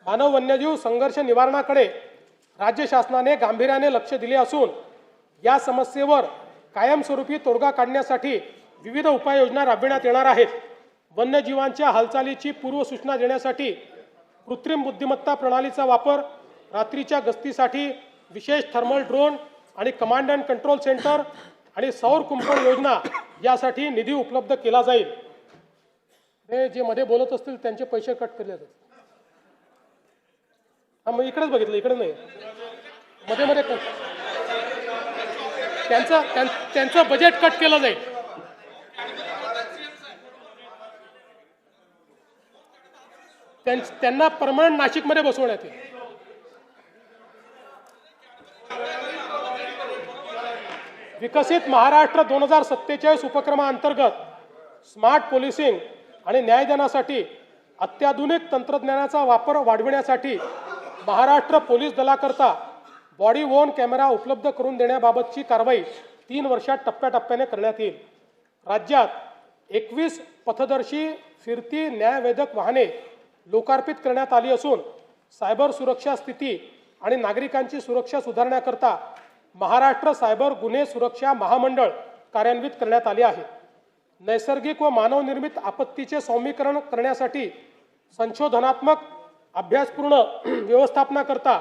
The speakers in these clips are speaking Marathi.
मानव वन्यजीव संघर्ष निवारणाकडे राज्य शासनाने गांभीर्याने लक्ष दिले असून या समस्येवर कायमस्वरूपी तोडगा काढण्यासाठी विविध उपाययोजना राबविण्यात येणार आहेत। वन्यजीवांच्या हालचालीची पूर्वसूचना देण्यासाठी कृत्रिम बुद्धिमत्ता प्रणालीचा वापर, रात्रीच्या गस्तीसाठी विशेष थर्मल ड्रोन आणि कमांड अँड कंट्रोल सेंटर आणि सौर कुंपण योजना यासाठी निधी उपलब्ध केला जाईल। हे जे मध्ये बोलत असतील त्यांचे पैसे कट केले जातील। मग इकडेच बघितलं, इकडे नाही, मध्ये मध्ये त्यांचं बजेट कट केलं जाईल। त्यांना परमनंट नाशिकमध्ये बसवण्यात येईल। विकसित महाराष्ट्र 2047 उपक्रमांतर्गत स्मार्ट पोलिसिंग आणि न्यायदानासाठी अत्याधुनिक तंत्रज्ञानाचा वापर वाढविण्यासाठी महाराष्ट्र पोलीस दलाकरता बॉडी वोर्न कॅमेरा उपलब्ध करून देण्याबाबतची कारवाई 3 वर्षात टप्प्याटप्प्याने करण्यात येईल। राज्यात 21 पथदर्शी फिरती न्यायवेधक वाहने लोकार्पित करण्यात आली असून सायबर सुरक्षा स्थिती आणि नागरिकांची सुरक्षा सुधारण्याकरता महाराष्ट्र सायबर गुन्हे सुरक्षा महामंडळ कार्यान्वित करण्यात आले आहे। नैसर्गिक व मानवनिर्मित आपत्तीचे सौम्यीकरण करण्यासाठी संशोधनात्मक अभ्यासपूर्ण व्यवस्थापनाकरता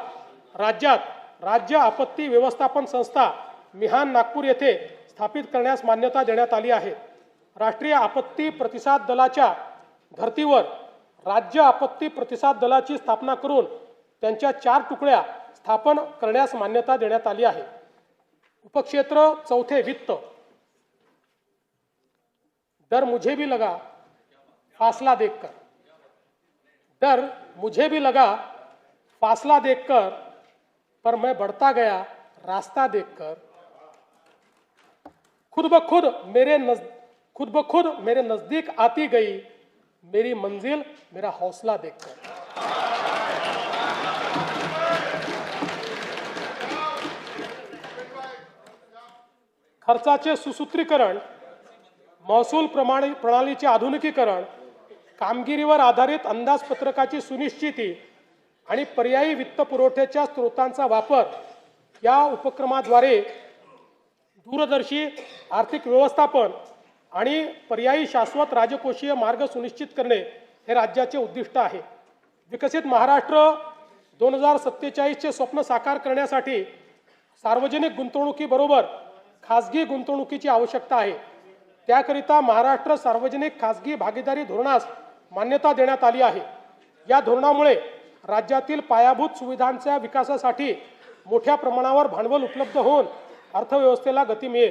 राज्यात राज्य आपत्ती व्यवस्थापन संस्था मिहान नागपूर येथे स्थापित करण्यास मान्यता देण्यात आली आहे। राष्ट्रीय आपत्ती प्रतिसाद दलाच्या धर्तीवर राज्य आपत्ती प्रतिसाद दलाची स्थापना करून त्यांच्या 4 तुकड्या स्थापन करण्यास मान्यता देण्यात आली आहे। उपक्षेत्र 4 वित्त। डर मुझे भी लगा फासला देखकर, डर मुझे भी लगा फासला देखकर, पर मैं बढ़ता गया रास्ता देखकर। खुद ब खुद मेरे नजदीक आती गई मेरी मंजिल मेरा हौसला देखकर। खर्चाचे सुसूत्रीकरण, महसूल प्रणालीचे आधुनिकीकरण, कामगिरीवर आधारित अंदाजपत्रकाची सुनिश्चिती आणि पर्यायी वित्तपुरवठ्याच्या स्रोतांचा वापर या उपक्रमाद्वारे दूरदर्शी आर्थिक व्यवस्थापन आणि पर्यायी शाश्वत राजकोषीय मार्ग सुनिश्चित करणे हे राज्याचे उद्दिष्ट आहे। विकसित महाराष्ट्र 2047 चे स्वप्न साकार करण्यासाठी सार्वजनिक गुंतवणुकीबरोबर खासगी गुंतवणुकीची आवश्यकता आहे। त्याकरिता महाराष्ट्र सार्वजनिक खासगी भागीदारी धोरणास मान्यता देण्यात आली आहे। या धोरणामुळे राज्यातील पायाभूत सुविधांच्या विकासासाठी मोठ्या प्रमाणावर भांडवल उपलब्ध होऊन अर्थव्यवस्थेला गती मिळेल।